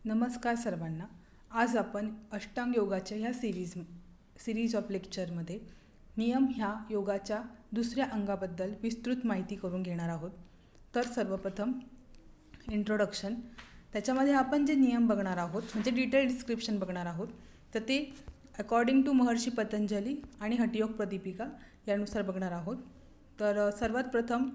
नमस्कार सर्वांना. आज आपण अष्टांग योगाच्या ह्या सिरीज ऑफ लेक्चरमध्ये नियम ह्या योगाच्या दुसऱ्या अंगाबद्दल विस्तृत माहिती करून घेणार आहोत. तर सर्वप्रथम इंट्रोडक्शन. त्याच्यामध्ये आपण जे नियम बघणार आहोत म्हणजे डिटेल डिस्क्रिप्शन बघणार आहोत, तर ते अकॉर्डिंग टू महर्षी पतंजली आणि हठयोग प्रदीपिका यानुसार बघणार आहोत. तर सर्वात प्रथम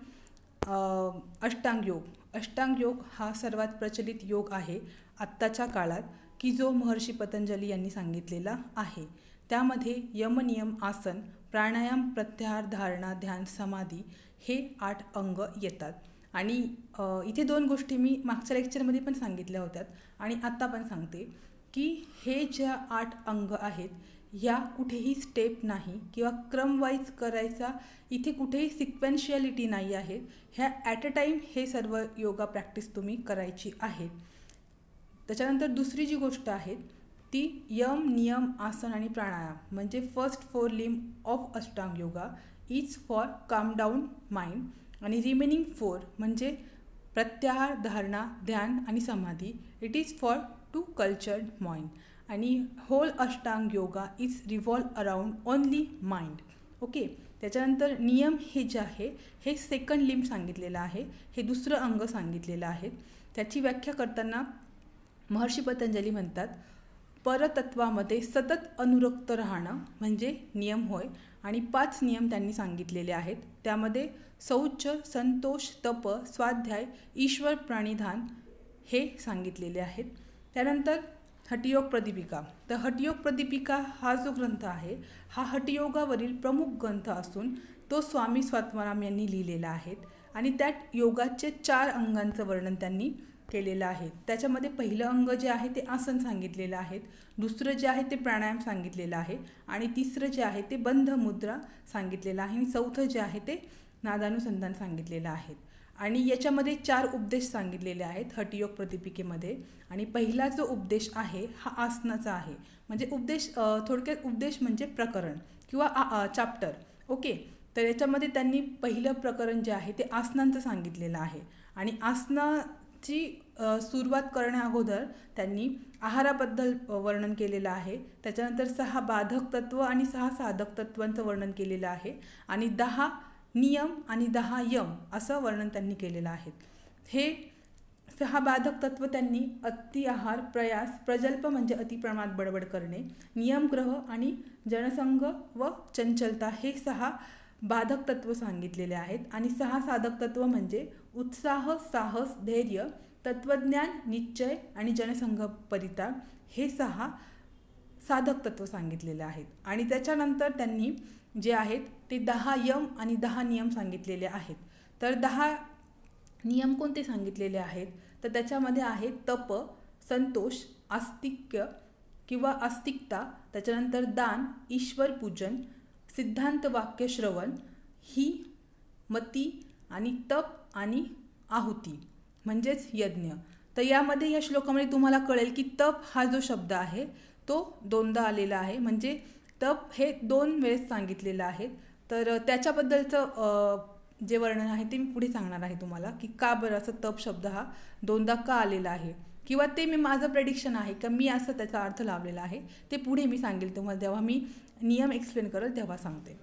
अष्टांग योग. अष्टांग योग हा सर्वात प्रचलित योग आहे आत्ताच्या काळात, की जो महर्षी पतंजली यांनी सांगितलेला आहे. त्यामध्ये यमनियम, आसन, प्राणायाम, प्रत्याहार, धारणा, ध्यान, समाधी हे 8 अंग येतात. आणि इथे 2 गोष्टी मी मागच्या लेक्चरमध्ये पण सांगितल्या होत्या आणि आत्ता पण सांगते, की हे ज्या 8 अंग आहेत ह्या कुठेही स्टेप नाही किंवा क्रमवाईज करायचा, इथे कुठेही सिक्वेन्शियलिटी नाही आहे. ह्या ॲट अ टाईम हे सर्व योगा प्रॅक्टिस तुम्ही करायची आहे. त्याच्यानंतर दुसरी जी गोष्ट आहे ती यम, नियम, आसन आणि प्राणायाम म्हणजे first 4 limb of Ashtanga yoga is for calm down mind आणि रिमेनिंग 4 म्हणजे प्रत्याहार, धारणा, ध्यान आणि समाधी it is for to cultured mind. आणि whole Ashtanga yoga is revolve around only mind. Okay. त्याच्यानंतर नियम हे जे आहे हे सेकंड लिम्ब सांगितलेलं आहे, हे दुसरं अंग सांगितलेलं आहे. त्याची व्याख्या करताना महर्षी पतंजली म्हणतात, परतत्वामध्ये सतत अनुरक्त राहणं म्हणजे नियम होय. आणि 5 नियम त्यांनी सांगितलेले आहेत. त्यामध्ये शौच, संतोष, तप, स्वाध्याय, ईश्वर प्राणिधान हे सांगितलेले आहेत. त्यानंतर हठयोग प्रदीपिका. तर हठयोग प्रदीपिका हा जो ग्रंथ आहे हा हठयोगावरील प्रमुख ग्रंथ असून तो स्वामी स्वात्माराम यांनी लिहिलेला आहे. आणि त्यात योगाचे 4 अंगांचं वर्णन त्यांनी केलेलं आहे. त्याच्यामध्ये पहिलं अंग जे आहे ते आसन सांगितलेलं आहे, दुसरं जे आहे ते प्राणायाम सांगितलेलं आहे आणि तिसरं जे आहे ते बंध मुद्रा सांगितलेलं आहे आणि चौथं जे आहे ते नादानुसंधान सांगितलेलं आहे. आणि याच्यामध्ये 4 उपदेश सांगितलेले आहेत हठयोग प्रदीपिकेमध्ये. आणि पहिला जो उपदेश आहे हा आसनाचा आहे. म्हणजे उपदेश थोडक्यात उपदेश म्हणजे प्रकरण किंवा चॅप्टर. ओके. तर याच्यामध्ये त्यांनी पहिलं प्रकरण जे आहे ते आसनांचं सांगितलेलं आहे. आणि आसनाची सुरुवात करण्या अगोदर त्यांनी आहाराबद्दल वर्णन केलेलं आहे. त्याच्यानंतर 6 बाधक तत्व आणि 6 साधक तत्वांचं वर्णन केलेलं आहे. आणि 10 नियम आणि 10 यम असं वर्णन त्यांनी केलेलं आहे. हे 6 बाधक तत्व त्यांनी अति आहार, प्रयास, प्रजल्प म्हणजे अतिप्रमाणात बडबड करणे, नियमग्रह आणि जनसंग व चंचलता हे 6 बाधक तत्व सांगितलेले आहेत. आणि 6 साधक तत्व म्हणजे उत्साह, साहस, धैर्य, तत्वज्ञान, निश्चय आणि जनसंघ परित्याग हे 6 साधक तत्व सांगितलेले आहेत. आणि त्याच्यानंतर त्यांनी जे आहेत ते 10 यम आणि 10 नियम सांगितलेले आहेत. तर 10 नियम कोणते सांगितलेले आहेत तर त्याच्यामध्ये आहे तप, संतोष, आस्तिक्य किंवा आस्तिकता, त्याच्यानंतर दान, ईश्वर पूजन, सिद्धांत वाक्य श्रवण, ही मती आणि तप आणि आहुती म्हणजेच यज्ञ. तर यामध्ये या श्लोकामध्ये तुम्हाला कळेल की तप हा जो शब्द आहे तो 2दा आलेला आहे. म्हणजे तप हे 2 वेळेस सांगितलेलं आहे. तर त्याच्याबद्दलचं जे वर्णन आहे ते मी पुढे सांगणार आहे तुम्हाला, की का बरं असं तप शब्द हा 2दा का आलेला आहे, किंवा ते मी माझं प्रेडिक्शन आहे का मी असं त्याचा अर्थ लावलेला आहे ते पुढे मी सांगेल तुम्हाला, जेव्हा मी नियम एक्सप्लेन करेल तेव्हा सांगते.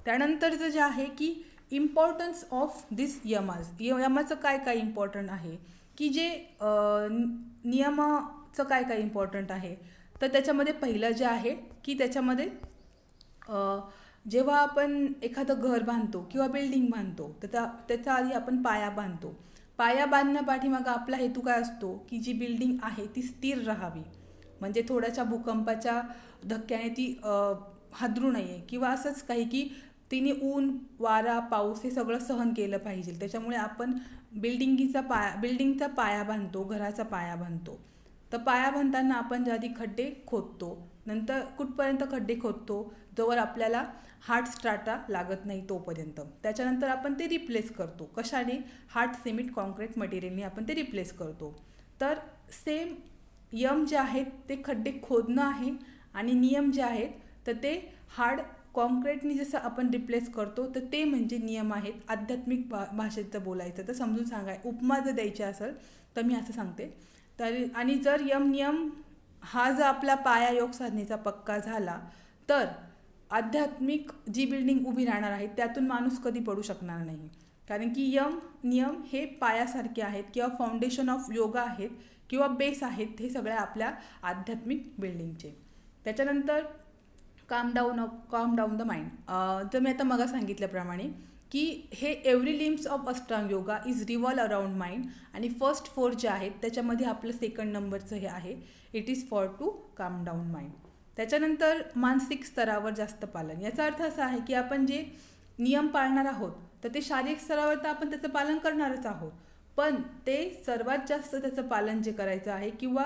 त्यानंतरचं जे आहे की इम्पॉर्टन्स ऑफ दिस यमाज. यमाचं काय काय इम्पॉर्टंट आहे, की जे नियमाचं काय काय इम्पॉर्टंट आहे. तर त्याच्यामध्ये पहिलं जे आहे की त्याच्यामध्ये जेव्हा आपण एखादं घर बांधतो किंवा बिल्डिंग बांधतो तर त्याच्या आधी आपण पाया बांधतो. पाया बांधण्यापाठीमागं आपला हेतू काय असतो, की जी बिल्डिंग आहे ती स्थिर राहावी, म्हणजे थोड्याशा भूकंपाच्या धक्क्याने ती हादरू नये किंवा असंच काही की तिने ऊन, वारा, पाऊस हे सगळं सहन केलं पाहिजे. त्याच्यामुळे आपण बिल्डिंगचा पाया बांधतो, घराचा पाया बांधतो. तर पाया बांधताना आपण ज्या आधी खड्डे खोदतो, नंतर कुठपर्यंत खड्डे खोदतो, जोवर आपल्याला हार्ड स्ट्राटा लागत नाही तोपर्यंत. त्याच्यानंतर आपण ते रिप्लेस करतो. कशाने? हार्ड सिमेंट कॉन्क्रीट मटेरियलने आपण ते रिप्लेस करतो. तर सेम यम जे आहेत ते खड्डे खोदणं आहे आणि नियम जे आहेत तर ते हार्ड कॉन्क्रीटनी जसं आपण रिप्लेस करतो तर ते म्हणजे नियम आहेत. आध्यात्मिक भाषेत जर बोलायचं तर समजून उपमा जर द्यायची असेल तर मी असं सांगते. तर आणि जर यम नियम हा जर आपला पाया योग साधनेचा पक्का झाला तर आध्यात्मिक जी बिल्डिंग उभी राहणार आहे त्यातून माणूस कधी पडू शकणार नाही. कारण की यम नियम हे पायासारखे आहेत किंवा फाउंडेशन ऑफ योगा आहेत किंवा बेस आहेत हे सगळ्या आपल्या आध्यात्मिक बिल्डिंगचे. त्याच्यानंतर काम डाऊन द माइंड. तर मी आता मग सांगितल्याप्रमाणे की हे every limbs of Ashtanga yoga is revolve around mind आणि फर्स्ट 4 जे आहेत त्याच्यामध्ये आपलं 2nd नंबरचं हे आहे इट इज फॉर टू काम डाऊन माइंड. त्याच्यानंतर मानसिक स्तरावर जास्त पालन. याचा अर्थ असा आहे की आपण जे नियम पाळणार आहोत तर ते शारीरिक स्तरावर तर आपण त्याचं पालन करणारच आहोत, पण ते सर्वात जास्त त्याचं पालन जे करायचं आहे किंवा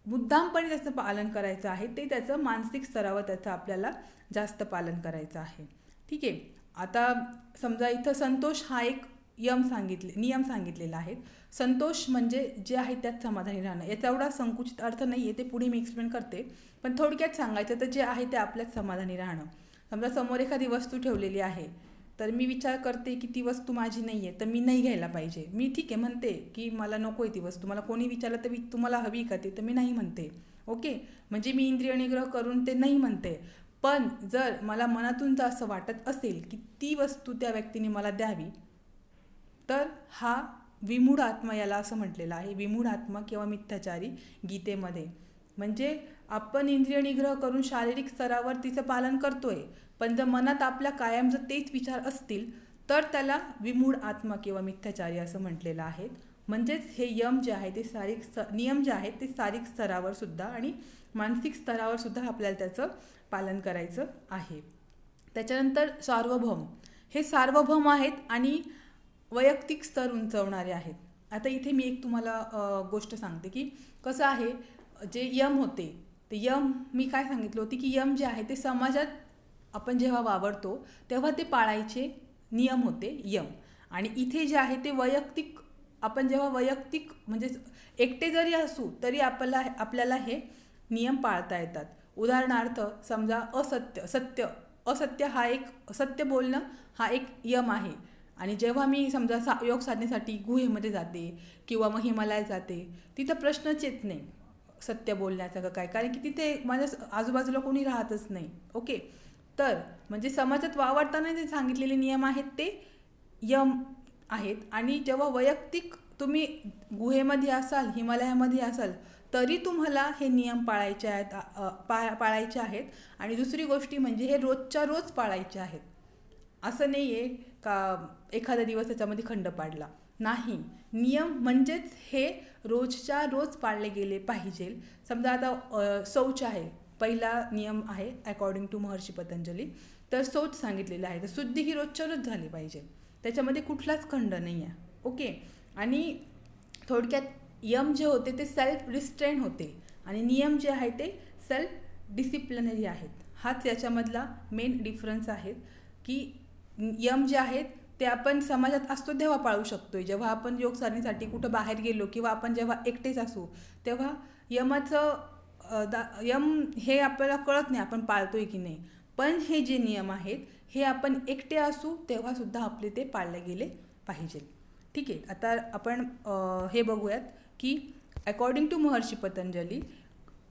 मुद्दामपणे त्याचं पालन करायचं आहे ते त्याचं मानसिक स्तरावर त्याचं आपल्याला जास्त पालन करायचं आहे. ठीक आहे. आता समजा इथं संतोष हा एक नियम सांगितलेला आहे. संतोष म्हणजे जे आहे त्यात समाधानी राहणं. याचा एवढा संकुचित अर्थ नाही आहे, ते पुढे मी एक्सप्लेन करते, पण थोडक्यात सांगायचं तर जे आहे ते आपल्यात समाधानी राहणं. समजा समोर एखादी वस्तू ठेवलेली आहे तर मी विचार करते की ती वस्तू माझी नाही आहे तर मी नाही घ्यायला पाहिजे. मी ठीक आहे म्हणते की मला नको आहे ती वस्तू. मला कोणी विचारलं तर तुम्हाला हवी का ती, तर मी नाही म्हणते. ओके, म्हणजे मी इंद्रिय निग्रह करून ते नाही म्हणते. पण जर मला मनातून जर असं वाटत असेल की ती वस्तू त्या व्यक्तीने मला द्यावी तर हा विमूढ आत्मा याला असं म्हटलेलं आहे. विमूढ आत्मा किंवा मिथ्याचारी गीतेमध्ये. म्हणजे आपण इंद्रिय निग्रह करून शारीरिक स्तरावर तिचं पालन करतोय, पण जर मनात आपल्या कायम जर तेच विचार असतील तर त्याला विमूढ आत्मा किंवा मिथ्याचारी असं म्हटलेलं आहे. म्हणजेच हे यम जे आहे ते नियम जे आहेत ते शारीरिक स्तरावर सुद्धा आणि मानसिक स्तरावर सुद्धा आपल्याला त्याचं पालन करायचं आहे. त्याच्यानंतर सार्वभौम. हे सार्वभौम आहेत आणि वैयक्तिक स्तर उंचवणारे आहेत. आता इथे मी एक तुम्हाला गोष्ट सांगते की कसं आहे, जे यम होते ते यम मी काय सांगितलं होती की यम जे आहे ते समाजात आपण जेव्हा वावरतो तेव्हा ते पाळायचे नियम होते यम. आणि इथे जे आहे ते वैयक्तिक, आपण जेव्हा वैयक्तिक म्हणजे एकटे जरी असू तरी आपल्याला हे नियम पाळता येतात. उदाहरणार्थ समजा असत्य हा एक, सत्य बोलणं हा एक यम आहे. आणि जेव्हा मी समजा योग साधनेसाठी गुहेमध्ये जाते किंवा मग हिमालयात जाते तिथं प्रश्नच येत नाही सत्य बोलण्याचा का काय, कारण की तिथे माझ्या आजूबाजूला कोणी राहतच नाही. ओके, तर म्हणजे समाजात वावरताना जे सांगितलेले नियम आहेत ते यम आहेत. आणि जेव्हा वैयक्तिक तुम्ही गुहेमध्ये असाल, हिमालयामध्ये असाल तरी तुम्हाला हे नियम पाळायचे आहेत. आणि दुसरी गोष्टी म्हणजे हे रोजच्या रोज पाळायचे आहेत. असं नाही आहे का एखादा दिवस त्याच्यामध्ये खंड पाडला नाही. नियम म्हणजेच हे रोजच्या रोज पाळले गेले पाहिजे. समजा आता शौच आहे, पहिला नियम आहे अकॉर्डिंग टू महर्षी पतंजली. तर शौच सांगितलेलं आहे, तर शुद्धी ही रोजच्या रोज झाली पाहिजे, त्याच्यामध्ये कुठलाच खंड नाही आहे. ओके, आणि थोडक्यात यम जे होते ते सेल्फ रिस्ट्रेन होते आणि नियम जे आहे ते सेल्फ डिसिप्लिनरी आहेत. हाच याच्यामधला मेन डिफरन्स आहे की यम जे आहेत ते आपण समाजात असतो तेव्हा पाळू शकतो. जेव्हा आपण योग साधनेसाठी कुठं बाहेर गेलो किंवा आपण जेव्हा एकटेच असू तेव्हा यम हे आपल्याला कळत नाही आपण पाळतोय की नाही. पण हे जे नियम आहेत हे आपण एकटे असू तेव्हा सुद्धा आपले ते पाळले गेले पाहिजे. ठीक आहे, आता आपण हे बघूयात की अकॉर्डिंग टू महर्षी पतंजली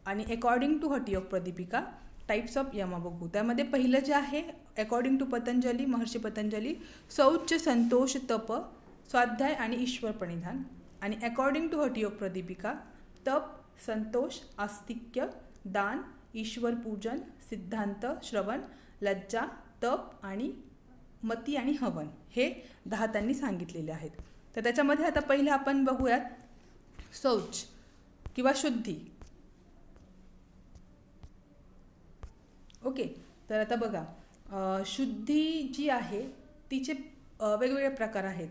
आणि according to Hathayoga Pradipika types of यम बघू. त्यामध्ये पहिलं जे आहे अकॉर्डिंग टू पतंजली, महर्षी पतंजली, शौच, संतोष, तप, स्वाध्याय आणि ईश्वर प्रणिधान. आणि अकॉर्डिंग टू हठयोग प्रदीपिका तप, संतोष, आस्तिक्य, दान, ईश्वर पूजन, सिद्धांत, श्रवण, लज्जा, तप आणि मती आणि हवन हे 10 त्यांनी सांगितलेले आहेत. तर त्याच्यामध्ये आता पहिलं आपण बघूयात शौच किंवा शुद्धी. ओके, तर आता बघा शुद्धी जी आहे तिचे वेगवेगळे प्रकार आहेत.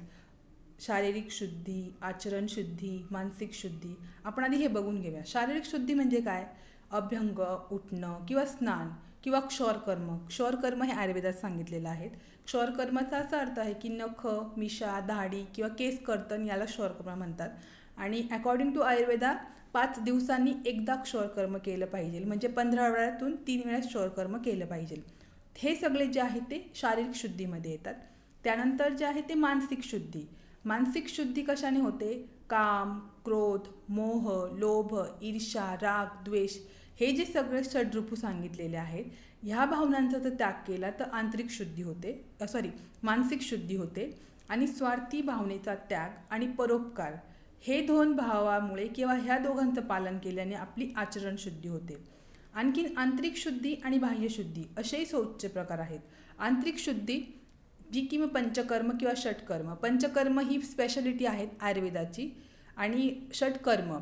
शारीरिक शुद्धी, आचरण शुद्धी, मानसिक शुद्धी. आपण आधी हे बघून घेऊया. शारीरिक शुद्धी म्हणजे काय? अभ्यंग, उठणं किंवा स्नान किंवा क्षौरकर्म. क्षौरकर्म हे आयुर्वेदात सांगितलेलं आहे. क्षौरकर्माचा असा अर्थ आहे की नख, मिशा, दाढी किंवा केस कर्तन याला क्षौरकर्म म्हणतात. आणि अकॉर्डिंग टू आयुर्वेदा 5 दिवसांनी एकदा क्षौरकर्म केलं पाहिजे, म्हणजे 15 वेळातून 3 वेळा क्षौरकर्म केलं पाहिजे. हे सगळे जे आहे ते शारीरिक शुद्धीमध्ये येतात. त्यानंतर जे आहे ते मानसिक शुद्धी. मानसिक शुद्धी कशाने होते? काम, क्रोध, मोह, लोभ, ईर्ष्या, राग, द्वेष हे जे सगळे षड्रूपू सांगितलेले आहेत, ह्या भावनांचा जर त्याग केला तर आंतरिक शुद्धी होते, मानसिक शुद्धी होते. आणि स्वार्थी भावनेचा त्याग आणि परोपकार हे दोन भावामुळे किंवा ह्या दोघांचं पालन केल्याने आपली आचरण शुद्धी होते. आणखीन आंतरिक शुद्धी आणि बाह्य शुद्धी असेही शौचचे प्रकार आहेत. आंतरिक शुद्धी जी की मग पंचकर्म किंवा षटकर्म, पंचकर्म ही स्पेशालिटी आहेत आयुर्वेदाची आणि षटकर्म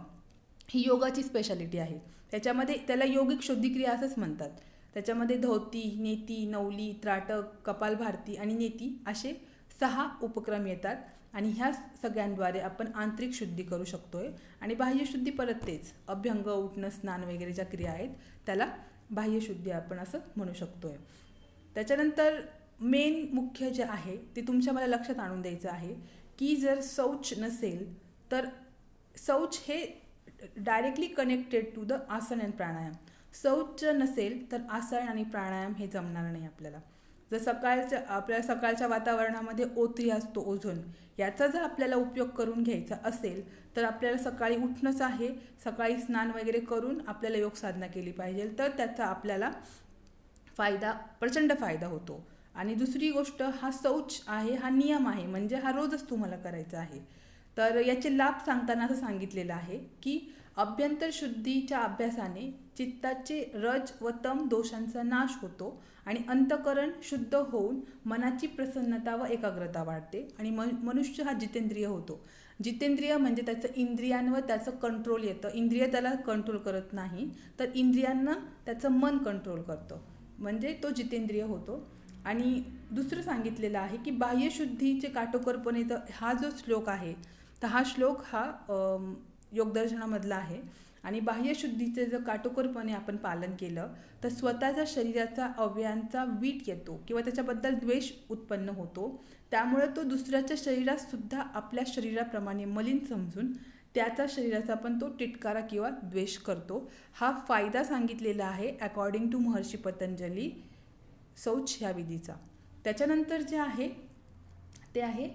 ही योगाची स्पेशालिटी आहे. त्याच्यामध्ये त्याला योगिक शुद्धिक्रिया असंच म्हणतात. त्याच्यामध्ये धोती, नेती, नवली, त्राटक, कपालभाती आणि नेती असे 6 उपक्रम येतात आणि ह्या सगळ्यांद्वारे आपण आंतरिक शुद्धी करू शकतोय. आणि बाह्यशुद्धी परत तेच अभ्यंग, उठणं, स्नान वगैरे ज्या क्रिया आहेत त्याला बाह्यशुद्धी आपण असं म्हणू शकतोय. त्याच्यानंतर मेन मुख्य जे आहे ते तुमच्या मला लक्षात आणून द्यायचं आहे की जर शौच नसेल तर शौच हे डायरेक्टली कनेक्टेड टू द आसन अँड प्राणायाम. शौच नसेल तर आसन आणि प्राणायाम हे जमणार नाही आपल्याला. जर आपल्या सकाळच्या वातावरणामध्ये O3 असतो, ओझोन, याचा जर आपल्याला उपयोग करून घ्यायचा असेल तर आपल्याला सकाळी उठणंच आहे, सकाळी स्नान वगैरे करून आपल्याला योग साधना केली पाहिजे, तर त्याचा आपल्याला प्रचंड फायदा होतो. आणि दुसरी गोष्ट, हा शौच आहे, हा नियम आहे, म्हणजे हा रोजच तुम्हाला करायचा आहे. तर याचे लाभ सांगताना असं सांगितलेलं आहे की अभ्यंतर शुद्धीच्या अभ्यासाने चित्ताचे रज व तम दोषांचा नाश होतो आणि अंतःकरण शुद्ध होऊन मनाची प्रसन्नता व एकाग्रता वाढते आणि मनुष्य हा जितेंद्रिय होतो. जितेंद्रिय म्हणजे त्याचं इंद्रियांवर त्याचं कंट्रोल येतं. इंद्रिय त्याला कंट्रोल करत नाही, तर इंद्रियांना त्याचं मन कंट्रोल करतं, म्हणजे तो जितेंद्रिय होतो. आणि दुसरं सांगितलेलं आहे की बाह्यशुद्धीचे काटोकोरपणेचा हा जो श्लोक आहे, तर हा श्लोक हा योगदर्शनामधला आहे. आणि बाह्यशुद्धीचे जर काटोकोरपणे आपण पालन केलं तर स्वतःच्या शरीराचा अवयवांचा वीट येतो किंवा त्याच्याबद्दल द्वेष उत्पन्न होतो. त्यामुळे तो दुसऱ्याच्या शरीरात सुद्धा आपल्या शरीराप्रमाणे मलिन समजून त्याचा शरीराचा पण तो तिटकारा किंवा द्वेष करतो. हा फायदा सांगितलेला आहे अकॉर्डिंग टू महर्षी पतंजली शौच ह्या विधीचा. त्याच्यानंतर जे आहे ते आहे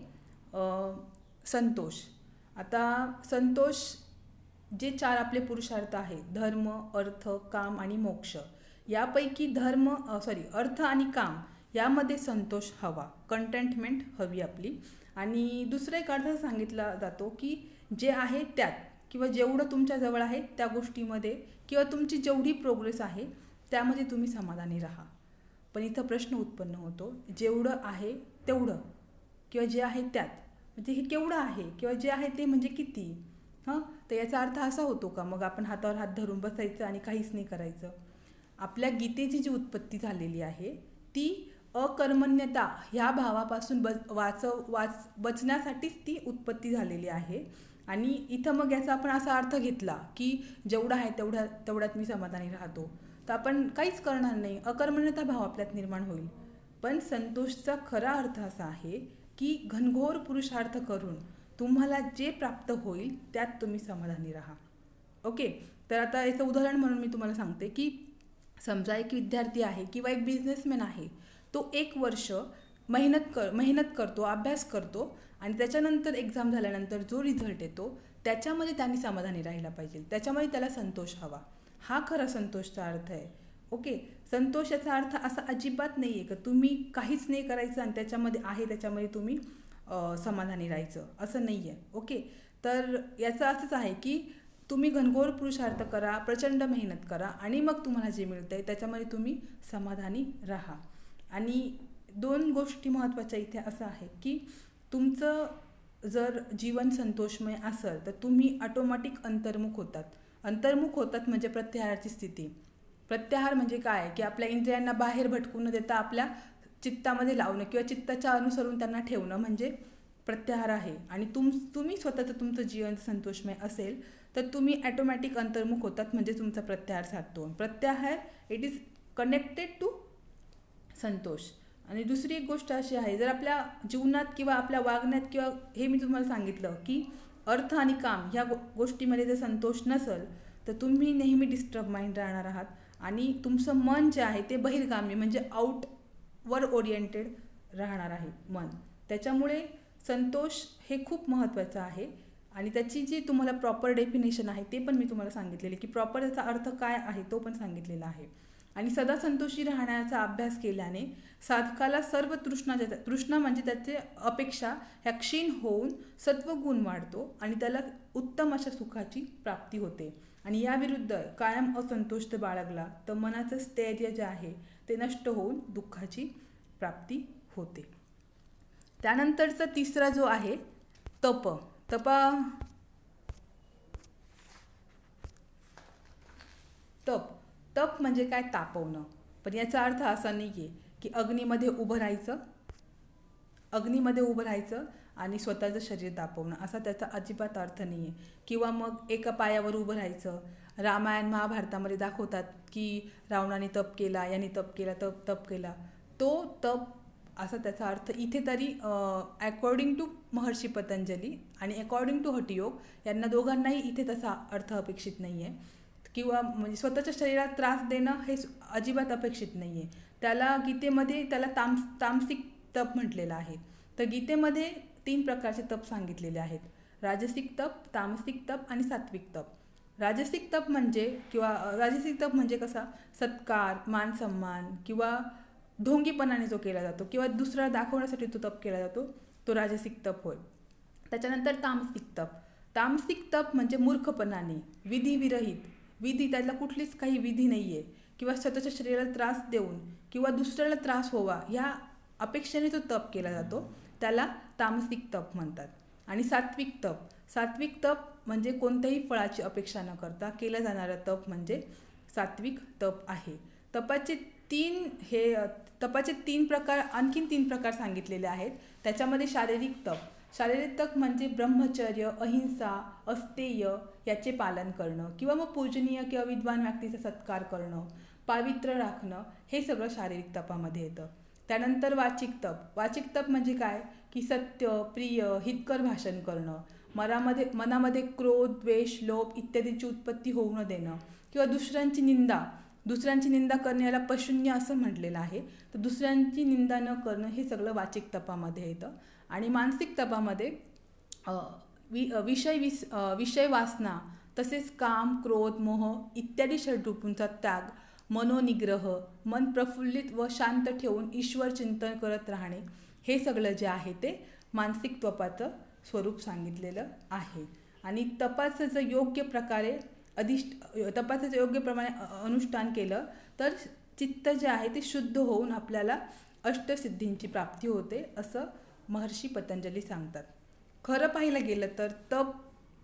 संतोष. आता संतोष जे 4 आपले पुरुषार्थ आहेत, धर्म, अर्थ, काम आणि मोक्ष, यापैकी अर्थ आणि काम यामध्ये संतोष हवा, कंटेंटमेंट हवी आपली. आणि दुसरा एक अर्थ सांगितला जातो की जे आहे त्यात किंवा जेवढं तुमच्याजवळ आहे त्या गोष्टीमध्ये किंवा तुमची जेवढी प्रोग्रेस आहे त्यामध्ये तुम्ही समाधानी राहा. पण इथं प्रश्न उत्पन्न होतो, जेवढं आहे तेवढं किंवा जे आहे त्यात, म्हणजे हे केवढं आहे किंवा जे आहे ते म्हणजे किती. तर याचा अर्थ असा होतो का मग आपण हातावर हात धरून बसायचं आणि काहीच नाही करायचं? आपल्या गीतेची जी उत्पत्ती झालेली आहे ती अकर्मण्यता ह्या भावापासून बचण्यासाठीच ती उत्पत्ती झालेली आहे. आणि इथं मग याचा आपण असा अर्थ घेतला की जेवढा आहे तेवढ्यात मी समाधानी राहतो, तर आपण काहीच करणार नाही, अकर्मण्यता भाव आपल्यात निर्माण होईल. पण संतोषचा खरा अर्थ असा आहे की घनघोर पुरुषार्थ करून तुम्हाला जे प्राप्त होईल त्यात तुम्ही समाधानी राहा. ओके, तर आता याचं उदाहरण म्हणून मी तुम्हाला सांगते की समजा एक विद्यार्थी आहे किंवा एक बिझनेसमॅन आहे, तो 1 वर्ष मेहनत करतो, अभ्यास करतो आणि त्याच्यानंतर एक्झाम झाल्यानंतर जो रिझल्ट येतो त्याच्यामध्ये त्यांनी समाधानी राहायला पाहिजे, त्याच्यामध्ये त्याला संतोष हवा. हा खरा संतोषचा अर्थ आहे. ओके, संतोष याचा अर्थ असा अजिबात नाही आहे की तुम्ही काहीच नाही करायचं आणि त्याच्यामध्ये तुम्ही समाधानी राहायचं, असं नाही आहे. ओके, तर याचं असंच आहे की तुम्ही घनघोर पुरुषार्थ करा, प्रचंड मेहनत करा आणि मग तुम्हाला जे मिळतं आहे त्याच्यामध्ये तुम्ही समाधानी राहा. आणि 2 गोष्टी महत्त्वाच्या इथे असं आहे की तुमचं जर जीवन संतोषमय असेल तर तुम्ही ऑटोमॅटिक अंतर्मुख होतात म्हणजे प्रत्याहाराची स्थिती. प्रत्याहार म्हणजे काय की आपल्या इंद्रियांना बाहेर भटकून न देता आपल्या चित्तामध्ये लावणं किंवा चित्ताच्या अनुसरून त्यांना ठेवणं म्हणजे प्रत्याहार आहे. आणि तुम्ही स्वतःचं तुमचं जीवन संतोषमय असेल तर तुम्ही ॲटोमॅटिक अंतर्मुख होतात म्हणजे तुमचा प्रत्याहार साधतो. प्रत्याहार इट इज कनेक्टेड टू संतोष. आणि दुसरी एक गोष्ट अशी आहे, जर आपल्या जीवनात किंवा आपल्या वागण्यात किंवा हे मी तुम्हाला सांगितलं की अर्थ आणि काम ह्या गोष्टीमध्ये जर संतोष नसेल तर तुम्ही नेहमी डिस्टर्ब माइंड राहणार आहात आणि तुमचं मन जे आहे ते बहिर्गामी म्हणजे आउटवर ओरिएंटेड राहणार आहे मन. त्याच्यामुळे संतोष हे खूप महत्त्वाचं आहे. आणि त्याची जी तुम्हाला प्रॉपर डेफिनेशन आहे ते पण मी तुम्हाला सांगितलेले, की प्रॉपर त्याचा अर्थ काय आहे तो पण सांगितलेला आहे. आणि सदा संतोषी राहण्याचा अभ्यास केल्याने साधकाला सर्व तृष्णा म्हणजे त्याचे अपेक्षा ह्या क्षीण होऊन सत्वगुण वाढतो आणि त्याला उत्तम अशा सुखाची प्राप्ती होते. आणि या विरुद्ध कायम असंतोष बाळगला तर मनाचं स्थैर्य जे आहे ते नष्ट होऊन दुःखाची प्राप्ती होते. त्यानंतरचा तिसरा जो आहे तप. तप तप म्हणजे काय? तापवणं. पण याचा अर्थ असा नाही आहे की अग्नीमध्ये उभं राहायचं आणि स्वतःचं शरीर तापवणं, असा त्याचा अजिबात अर्थ नाही आहे. किंवा मग एका पायावर उभं राहायचं. रामायण महाभारतामध्ये दाखवतात की रावणाने तप केला, याने तप केला, तप केला. तो तप असा त्याचा अर्थ इथे तरी अकॉर्डिंग टू महर्षी पतंजली आणि अकॉर्डिंग टू हठयोग यांना दोघांनाही इथे तसा अर्थ अपेक्षित नाही आहे. किंवा म्हणजे स्वतःच्या शरीरात त्रास देणं हे अजिबात अपेक्षित नाही आहे. त्याला गीतेमध्ये त्याला तामसिक तप म्हटलेलं आहे. तर गीतेमध्ये 3 प्रकारचे तप सांगितलेले आहेत: राजसिक तप, तामसिक तप आणि सात्विक तप. राजसिक तप म्हणजे कसा? सत्कार, मान सन्मान किंवा ढोंगीपणाने जो केला जातो किंवा दुसऱ्याला दाखवण्यासाठी तो तप केला जातो, तो राजसिक तप होय. त्याच्यानंतर तामसिक तप म्हणजे मूर्खपणाने, त्याला कुठलीच काही विधी नाही आहे किंवा स्वतःच्या शरीराला त्रास देऊन किंवा दुसऱ्याला त्रास व्हावा ह्या अपेक्षेने जो तप केला जातो त्याला तामसिक तप म्हणतात. आणि सात्विक तप म्हणजे कोणत्याही फळाची अपेक्षा न करता केलं जाणारं तप म्हणजे सात्विक तप आहे. तपाचे 3 प्रकार, आणखीन 3 प्रकार सांगितलेले आहेत. त्याच्यामध्ये शारीरिक तप म्हणजे ब्रह्मचर्य, अहिंसा, अस्तेय याचे पालन करणं किंवा मग पूजनीय किंवा विद्वान व्यक्तीचा सत्कार करणं, पावित्र्य राखणं, हे सगळं शारीरिक तपामध्ये येतं. त्यानंतर वाचिक तप म्हणजे काय? की सत्य, प्रिय, हितकर भाषण करणं, मनामध्ये क्रोध, द्वेष, लोभ इत्यादींची उत्पत्ती होऊ न देणं किंवा दुसऱ्यांची निंदा करणे याला पशून्य असं म्हटलेलं आहे. तर दुसऱ्यांची निंदा न करणं हे सगळं वाचिक तपामध्ये येतं. आणि मानसिक तपामध्ये विषय वासना तसेच काम, क्रोध, मोह इत्यादी षड्रूपांचा त्याग, मनोनिग्रह, मन प्रफुल्लित व शांत ठेवून ईश्वर चिंतन करत राहणे, हे सगळं जे आहे ते मानसिक तपाचं स्वरूप सांगितलेलं आहे. आणि तपाचं जर योग्य प्रमाणे अनुष्ठान केलं तर चित्त जे आहे ते शुद्ध होऊन आपल्याला अष्टसिद्धींची प्राप्ती होते असं महर्षी पतंजली सांगतात. खरं पाहायला गेलं तर तप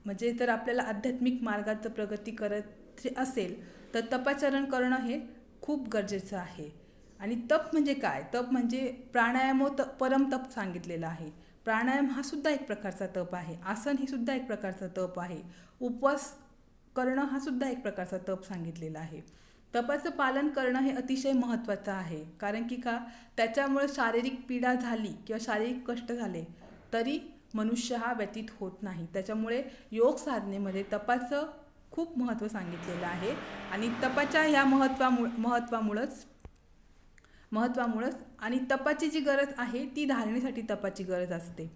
म्हणजे जर आपल्याला आध्यात्मिक मार्गाचं प्रगती करायची असेल तर तपाचरण करणं हे खूप गरजेचं आहे. आणि तप म्हणजे काय? तप म्हणजे परम तप सांगितलेलं आहे. प्राणायाम हा सुद्धा एक प्रकारचा तप आहे. आसन ही सुद्धा एक प्रकारचा तप आहे. उपवास करणं हा सुद्धा एक प्रकारचा तप सांगितलेला आहे. तपाचं पालन करणं हे अतिशय महत्त्वाचं आहे. कारण की त्याच्यामुळे शारीरिक पीडा झाली किंवा शारीरिक कष्ट झाले तरी मनुष्य हा व्यतीत होत नाही. त्याच्यामुळे योग साधनेमध्ये तपाचं खूप महत्त्व सांगितलेलं आहे. आणि तपाच्या ह्या महत्त्वामुळंच आणि तपाची जी गरज आहे ती धारणेसाठी तपाची गरज असते.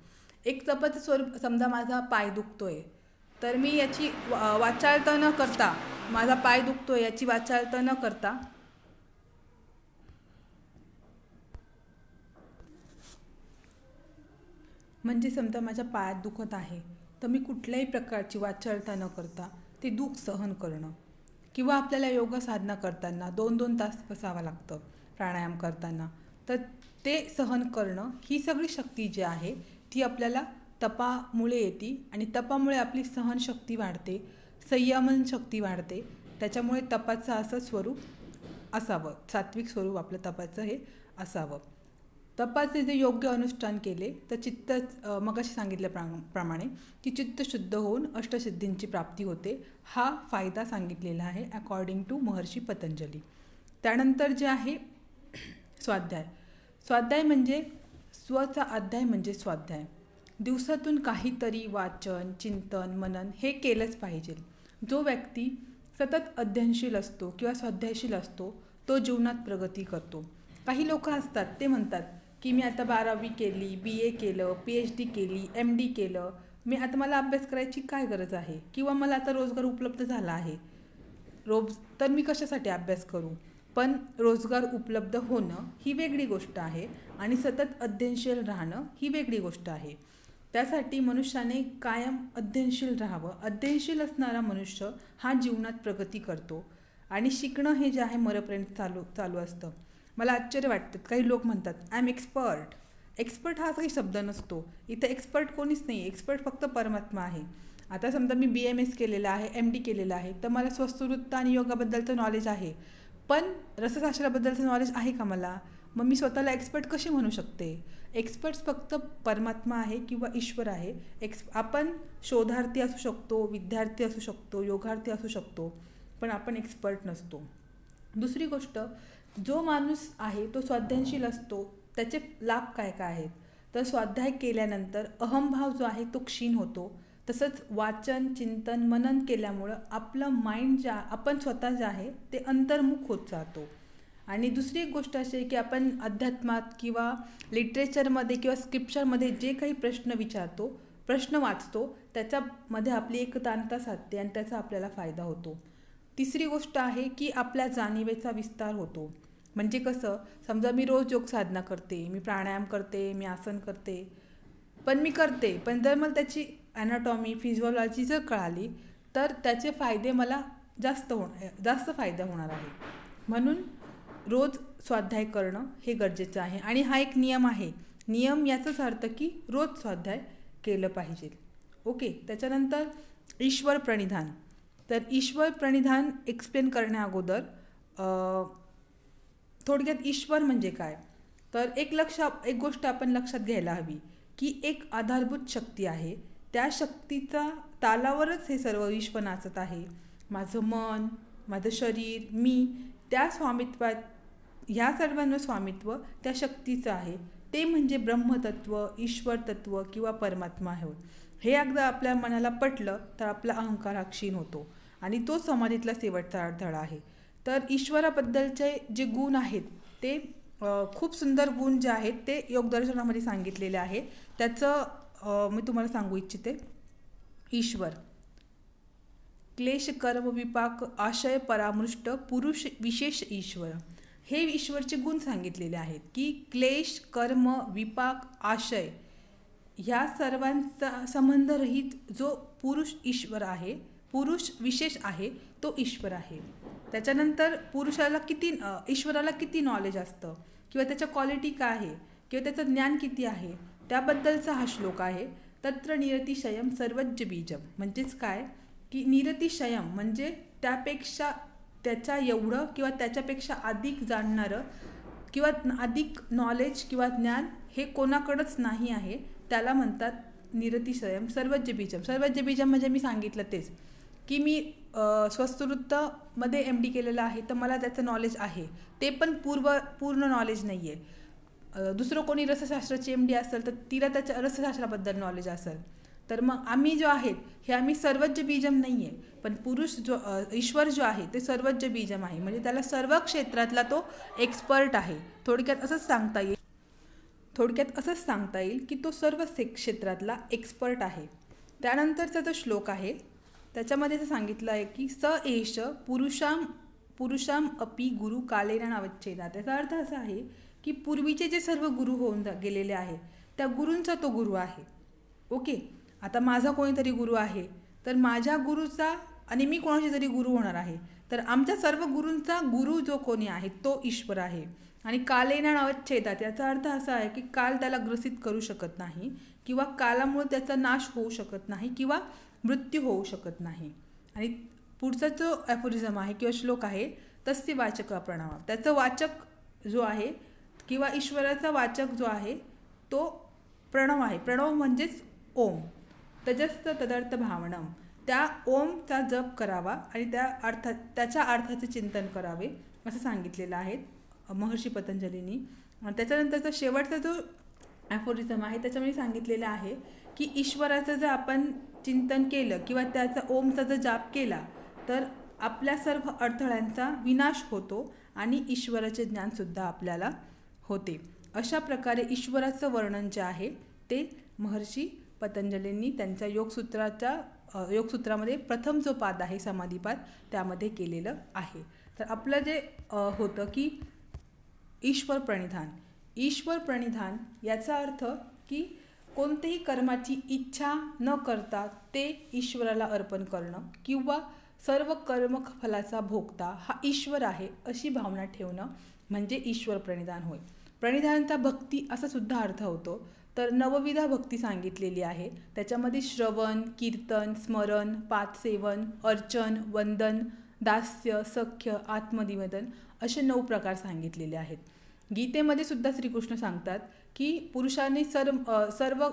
एक तपाचं स्वरूप, समजा माझा पाय दुखतोय तर मी याची वाचाळता न करता, माझा पाय दुखतोय याची वाचाळता न करता म्हणजे समजा माझ्या पायात दुखत आहे तर मी कुठल्याही प्रकारची वाचाळता न करता ते दुःख सहन करणं. किंवा आपल्याला योग साधना करताना 2-2 तास बसावं लागतं प्राणायाम करताना, तर ते सहन करणं, ही सगळी शक्ती जी आहे ती आपल्याला तपामुळे येते. आणि तपामुळे आपली सहनशक्ती वाढते, संयमन शक्ती वाढते. त्याच्यामुळे तपाचं असं स्वरूप असावं, सात्विक स्वरूप आपलं तपाचं हे असावं. तपाचे जे योग्य अनुष्ठान केले तर चित्त, मगाशी सांगितल्याप्रमाणे की चित्त शुद्ध होऊन अष्टसिद्धींची प्राप्ती होते. हा फायदा सांगितलेला आहे अकॉर्डिंग टू महर्षी पतंजली. त्यानंतर जे आहे स्वाध्याय म्हणजे स्वचा अध्याय म्हणजे स्वाध्याय. दिवसातून काहीतरी वाचन, चिंतन, मनन हे केलंच पाहिजे. जो व्यक्ती सतत अध्ययनशील असतो किंवा स्वाध्यायशील असतो तो जीवनात प्रगती करतो. काही लोक असतात ते म्हणतात की मी आता 12वी केली, BA केलं, PhD केली, MD केलं, आता मला अभ्यास करायची काय गरज आहे, किंवा मला आता रोजगार उपलब्ध झाला आहे तर मी कशासाठी अभ्यास करू. पण रोजगार उपलब्ध होणं ही वेगळी गोष्ट आहे आणि सतत अध्ययनशील राहणं ही वेगळी गोष्ट आहे. त्यासाठी मनुष्याने कायम अध्ययनशील राहावं. अध्ययनशील असणारा मनुष्य हा जीवनात प्रगती करतो आणि शिकणं हे जे आहे मरेपर्यंत चालू असतं. मला आश्चर्य वाटतं, काही लोक म्हणतात आय एम एक्सपर्ट. एक्सपर्ट हा काही शब्द नसतो. इथं एक्सपर्ट कोणीच नाही. एक्सपर्ट फक्त परमात्मा आहे. आता समजा मी BMS केलेलं आहे, MD केलेलं आहे, तर मला स्वस्तवृत्त आणि योगाबद्दलचं नॉलेज आहे, पण रसशास्त्राबद्दलचं नॉलेज आहे का मला? मग मी स्वतःला एक्सपर्ट कशी म्हणू शकते? एक्सपर्ट्स फक्त परमात्मा आहे किंवा ईश्वर आहे. आपण शोधार्थी असू शकतो, विद्यार्थी असू शकतो, योगार्थी असू शकतो, पण आपण एक्सपर्ट नसतो. दुसरी गोष्ट, जो माणूस आहे तो स्वाध्यायनशील असतो. त्याचे लाभ काय काय आहेत? तर स्वाध्याय केल्यानंतर अहंभाव जो आहे तो क्षीण होतो. तसंच वाचन, चिंतन, मनन केल्यामुळं आपलं माइंड आपण स्वतः जे आहे ते अंतर्मुख होत जातो. आणि दुसरी एक गोष्ट अशी आहे की आपण अध्यात्मात किंवा लिटरेचरमध्ये किंवा स्क्रिप्चरमध्ये जे काही प्रश्न वाचतो, त्याच्यामध्ये आपली एकतांता साधते आणि त्याचा आपल्याला फायदा होतो. तिसरी गोष्ट आहे की आपल्या जाणीवेचा विस्तार होतो. म्हणजे कसं, समजा मी रोज योग साधना करते, मी प्राणायाम करते, मी आसन करते, पण जर मला त्याची ॲनाटॉमी, फिजिओलॉजी जर कळाली तर त्याचे फायदे मला जास्त फायदा होणार आहे. म्हणून रोज स्वाध्याय करणं हे गरजेचं आहे. आणि हा एक नियम आहे. नियम याचाच अर्थ की रोज स्वाध्याय केलं पाहिजे. ओके. त्याच्यानंतर ईश्वर प्रणिधान. तर ईश्वर प्रणिधान एक्सप्लेन करण्याअगोदर थोडक्यात ईश्वर म्हणजे काय, तर एक गोष्ट आपण लक्षात घ्यायला हवी की एक आधारभूत शक्ती आहे. त्या शक्तीचा तालावरच हे सर्व विश्व नाचत आहे. माझं मन, माझं शरीर, मी, त्या स्वामित्वात, ह्या सर्वांवर स्वामित्व त्या शक्तीचं आहे. ते म्हणजे ब्रह्मतत्व, ईश्वर तत्व किंवा परमात्मा आहे. हे एकदा आपल्या मनाला पटलं तर आपला अहंकार हा क्षीण होतो आणि तो समाधीतला शेवटचा अडथळा आहे. तर ईश्वराबद्दलचे जे गुण आहेत ते खूप सुंदर गुण जे आहेत ते योगदर्शनामध्ये सांगितलेले आहे. त्याचं मी तुम्हाला सांगू इच्छिते. ईश्वर क्लेश कर्म विपाक आशय परामृष्ट पुरुष विशेष ईश्वर, हे ईश्वरचे गुण सांगितलेले आहेत की क्लेश, कर्म, विपाक, आशय ह्या सर्वांचा संबंधरहित जो पुरुष ईश्वर आहे, पुरुष विशेष आहे तो ईश्वर आहे. त्याच्यानंतर ईश्वराला किती नॉलेज असतं किंवा त्याच्या क्वालिटी काय आहे किंवा त्याचं ज्ञान किती आहे त्याबद्दलचा हा श्लोक आहे. तत्र निरतिशयम सर्वज्ञ बीजम. म्हणजेच काय की निरतिशयम म्हणजे त्याच्या एवढं किंवा त्याच्यापेक्षा अधिक जाणणारं किंवा अधिक नॉलेज किंवा ज्ञान हे कोणाकडंच नाही आहे. त्याला म्हणतात निरतिशयम सर्वज्ञ बीजम. सर्वज्ञ बीजम म्हणजे मी सांगितलं तेच की मी स्वस्तवृत्तमध्ये MD केलेलं आहे तर मला त्याचं नॉलेज आहे, ते पण पूर्ण नॉलेज नाही आहे. दुसरं कोणी रसशास्त्राची MD असेल तर तिला त्याच्या रसशास्त्राबद्दल नॉलेज असेल. तर मग आम्ही जो आहेत हे आम्ही सर्वज्ञ बीजम नाही आहे, पण ईश्वर जो आहे ते सर्वज्ञ बीजम आहे. म्हणजे त्याला सर्व क्षेत्रातला तो एक्सपर्ट आहे. थोडक्यात असंच सांगता येईल की तो सर्व क्षेत्रातला एक्सपर्ट आहे. त्यानंतरचा जो श्लोक आहे त्याच्यामध्ये असं सांगितलं आहे की स एष पुरुषाम अपि गुरु कालेन नावच्छेदा. त्याचा अर्थ असा आहे की पूर्वीचे जे सर्व गुरु होऊन गेलेले आहे त्या गुरूंचा तो गुरु आहे. ओके. आता माझा कोणीतरी गुरु आहे तर माझ्या गुरुचा आणि मी कोणाशी तरी गुरु होणार आहे, तर आमच्या सर्व गुरूंचा गुरु जो कोणी आहे तो ईश्वर आहे. आणि कालेन नावच्छेदा त्याचा अर्थ असा आहे की काल त्याला ग्रसित करू शकत नाही किंवा कालामुळे त्याचा नाश होऊ शकत नाही किंवा मृत्यू होऊ शकत नाही. आणि पुढचा जो ॲफोरिझम आहे किंवा श्लोक आहे तस्य वाचक प्रणव. त्याचं वाचक जो आहे किंवा ईश्वराचा वाचक जो आहे तो प्रणव आहे. प्रणव म्हणजेच ओम. तजस्थ तदर्थ भावनम. त्या ओमचा जप करावा आणि त्याच्या अर्थाचे चिंतन करावे असं सांगितलेलं आहे महर्षी पतंजलींनी. त्याच्यानंतरचा शेवटचा जो ॲफोरिझम आहे त्याच्यामध्ये सांगितलेलं आहे की ईश्वराचं जर आपण चिंतन केलं किंवा त्याचा ओमचा जर जाप केला तर आपल्या सर्व अडथळ्यांचा विनाश होतो आणि ईश्वराचे ज्ञानसुद्धा आपल्याला होते. अशा प्रकारे ईश्वराचं वर्णन जे आहे ते महर्षी पतंजलींनी त्यांच्या योगसूत्रामध्ये प्रथम जो पाद आहे समाधीपाद त्यामध्ये केलेलं आहे. तर आपलं जे होतं की ईश्वर प्रणिधान. ईश्वर प्रणिधान याचा अर्थ की कोणत्याही कर्माची इच्छा न करता ते ईश्वराला अर्पण करणं किंवा सर्व कर्मफलाचा भोगता हा ईश्वर आहे अशी भावना ठेवणं म्हणजे ईश्वर प्रणिधान होय. प्रणिधानाचा भक्ती असा सुद्धा अर्थ होतो. तर नवविधा भक्ती सांगितलेली आहे. त्याच्यामध्ये श्रवण, कीर्तन, स्मरण, पादसेवन, अर्चन, वंदन, दास्य, सख्य, आत्मनिवेदन असे 9 प्रकार सांगितलेले आहेत. गीतेमध्ये सुद्धा श्रीकृष्ण सांगतात की पुरुषांनी सर्व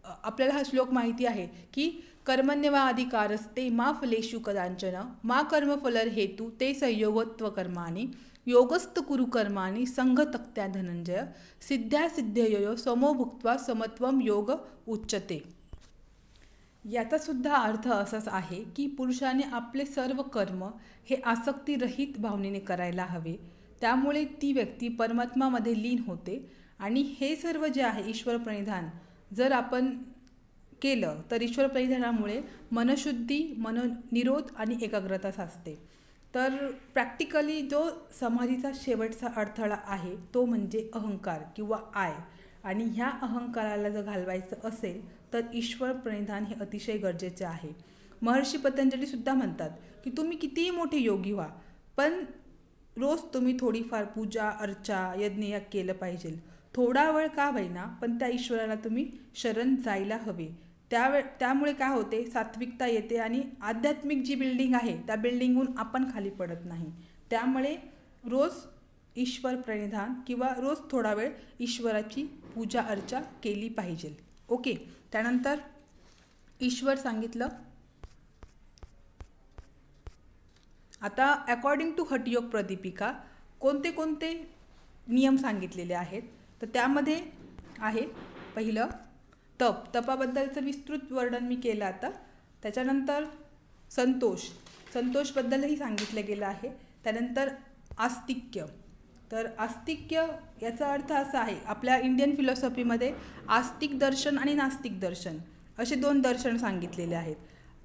आपल्याला हा श्लोक माहिती आहे की कर्मण्येवाधिकारस्ते मा फलेषु कदाचन मा कर्मफलर हेतु ते संयोगत्व कर्माणि योगस्त कुरु कर्माणि संघतक्त्या धनंजय सिद्ध्या सिद्धयो समो भुक्त्वा समत्वम योग उच्यते. याचा सुद्धा अर्थ असाच आहे की पुरुषाने आपले सर्व कर्म हे आसक्तीरहित भावनेने करायला हवे. त्यामुळे ती व्यक्ती परमात्मामध्ये लीन होते आणि हे सर्व जे आहे ईश्वर प्रणिधान जर आपण केलं तर ईश्वर प्रणिधानामुळे मनशुद्धी, मननिरोध आणि एकाग्रता साधते. तर प्रॅक्टिकली जो समाधीचा शेवटचा अडथळा आहे तो म्हणजे अहंकार किंवा आय, आणि ह्या अहंकाराला जर घालवायचं असेल तर ईश्वर प्रणिधान हे अतिशय गरजेचे आहे. महर्षी पतंजलीसुद्धा म्हणतात की तुम्ही कितीही मोठे योगी व्हा पण रोज तुम्ही थोडीफार पूजा, अर्चा, यज्ञ केलं पाहिजे. थोडा वेळ का होईना पण त्या ईश्वराला तुम्ही शरण जायला हवे. त्यामुळे काय होते, सात्विकता येते आणि आध्यात्मिक जी बिल्डिंग आहे त्या बिल्डिंगहून आपण खाली पडत नाही. त्यामुळे रोज ईश्वर प्रणिधान किंवा रोज थोडा वेळ ईश्वराची पूजा अर्चा केली पाहिजे. ओके. त्यानंतर ईश्वर सांगितलं. आता अकॉर्डिंग टू हठयोग प्रदीपिका कोणते कोणते नियम सांगितलेले आहेत तर त्यामध्ये आहे पहिलं तप. तपाबद्दलचं विस्तृत वर्णन मी केलं आता. त्याच्यानंतर संतोषबद्दलही सांगितलं गेलं आहे. त्यानंतर आस्तिक्य. तर आस्तिक्य याचा अर्थ असा आहे, आपल्या इंडियन फिलॉसॉफीमध्ये आस्तिक दर्शन आणि नास्तिक दर्शन असे 2 दर्शन सांगितलेले आहेत.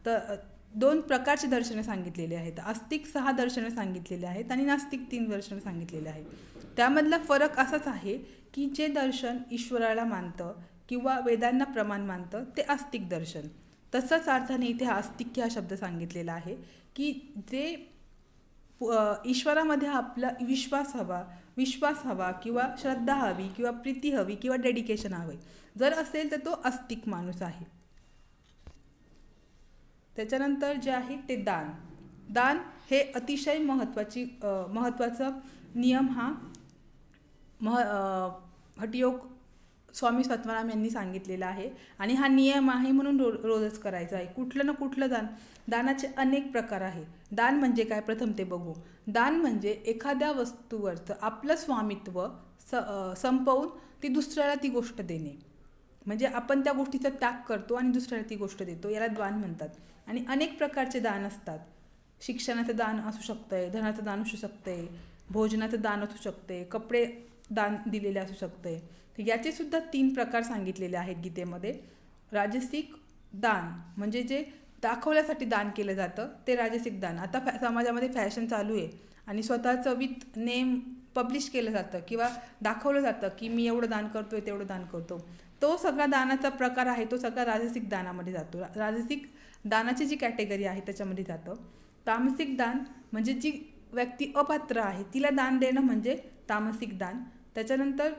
तर 2 प्रकारचे दर्शनं सांगितलेले आहेत. आस्तिक 6 दर्शनं सांगितलेले आहेत आणि नास्तिक 3 दर्शनं सांगितलेले आहेत. त्यामधला फरक असाच आहे की जे दर्शन ईश्वराला मानतं किंवा वेदांना प्रमाण मानतं ते आस्तिक दर्शन. तसंच अर्थाने इथे आस्तिक्य हा शब्द सांगितलेला आहे की जे ईश्वरामध्ये आपला विश्वास हवा किंवा श्रद्धा हवी किंवा प्रीती हवी किंवा डेडिकेशन हवे. जर असेल तर तो आस्तिक माणूस आहे. त्याच्यानंतर जे आहे ते दान हे अतिशय महत्त्वाचा नियम हा हठयोग स्वामी सत्वराम यांनी सांगितलेला आहे आणि हा नियम आहे म्हणून रोजच करायचा आहे. कुठलं ना कुठलं दानाचे अनेक प्रकार आहे. दान म्हणजे काय प्रथम ते बघू. दान म्हणजे एखाद्या वस्तूवरचं आपलं स्वामित्व संपवून ती दुसऱ्याला ती गोष्ट देणे. म्हणजे आपण त्या गोष्टीचा त्याग करतो आणि दुसऱ्याला ती गोष्ट देतो, याला दान म्हणतात. आणि अनेक प्रकारचे दान असतात. शिक्षणाचं दान असू शकतंय, धनाचं दान असू शकतंय, भोजनाचं दान असू शकते, कपडे दान दिलेले असू शकते. तर याचे सुद्धा 3 प्रकार सांगितलेले आहेत गीतेमध्ये. राजसिक दान म्हणजे जे दाखवण्यासाठी दान केलं जातं ते राजसिक दान. आता समाजामध्ये फॅशन चालू आहे आणि स्वतःचं विथ नेम पब्लिश केलं जातं किंवा दाखवलं जातं की मी एवढं दान करतोय तेवढं दान करतो. तो सगळा दानाचा प्रकार आहे तो सगळा राजसिक दानामध्ये जातो. राजसिक दानाची जी कॅटेगरी आहे त्याच्यामध्ये जातं. तामसिक दान म्हणजे जी व्यक्ती अपात्र आहे तिला दान देणं म्हणजे तामसिक दान. त्याच्यानंतर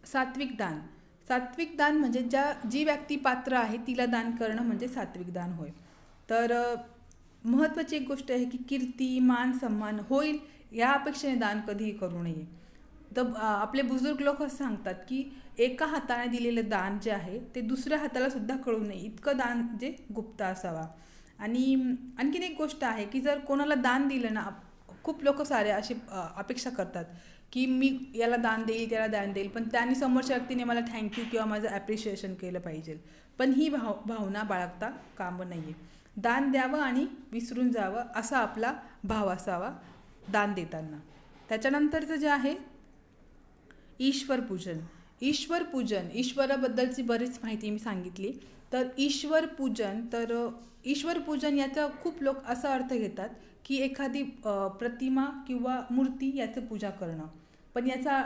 सात्विक दान म्हणजे जी व्यक्ती पात्र आहे तिला दान करणं म्हणजे सात्विक दान होय. तर महत्त्वाची एक गोष्ट आहे की कीर्ती, मान, सन्मान होईल या अपेक्षेने दान कधीही करू नये. तर आपले बुजुर्ग लोक असं सांगतात की एका हाताने दिलेलं दान जे आहे ते दुसऱ्या हाताला सुद्धा कळू नये इतकं दान जे गुप्त असावा. आणि आणखीन एक गोष्ट आहे की जर कोणाला दान दिलं ना, खूप लोक सारे अशी अपेक्षा करतात की मी याला दान देईल त्याला दान देईल पण त्यांनी समोरच्या व्यक्तीने मला थँक्यू किंवा माझं ॲप्रिशिएशन केलं पाहिजे. पण ही भावना बाळगता कामं नाही आहे. दान द्यावं आणि विसरून जावं असा आपला भाव असावा दान देताना. त्याच्यानंतरचं जे आहे ईश्वरपूजन. ईश्वराबद्दलची बरीच माहिती मी सांगितली. तर ईश्वर पूजन, तर ईश्वर पूजन याचा खूप लोक असा अर्थ घेतात की एखादी प्रतिमा किंवा मूर्ती याचं पूजा करणं. पण याचा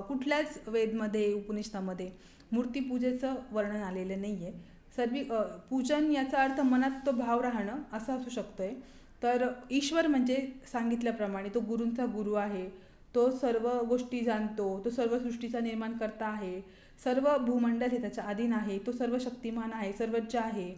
कुठल्याच वेदमध्ये उपनिषदामध्ये मूर्तीपूजेचं वर्णन आलेलं नाही आहे. पूजन याचा अर्थ मनात तो भाव राहणं असं असू शकतोय. तर ईश्वर म्हणजे सांगितल्याप्रमाणे तो गुरूंचा गुरु आहे, तो सर्व गोष्टी जाणतो, तो सर्व सृष्टीचा निर्माण करता आहे, सर्व भूमंडल हे त्याच्या अधीन आहे, तो सर्व शक्तिमान आहे, सर्वज्ञ आहे,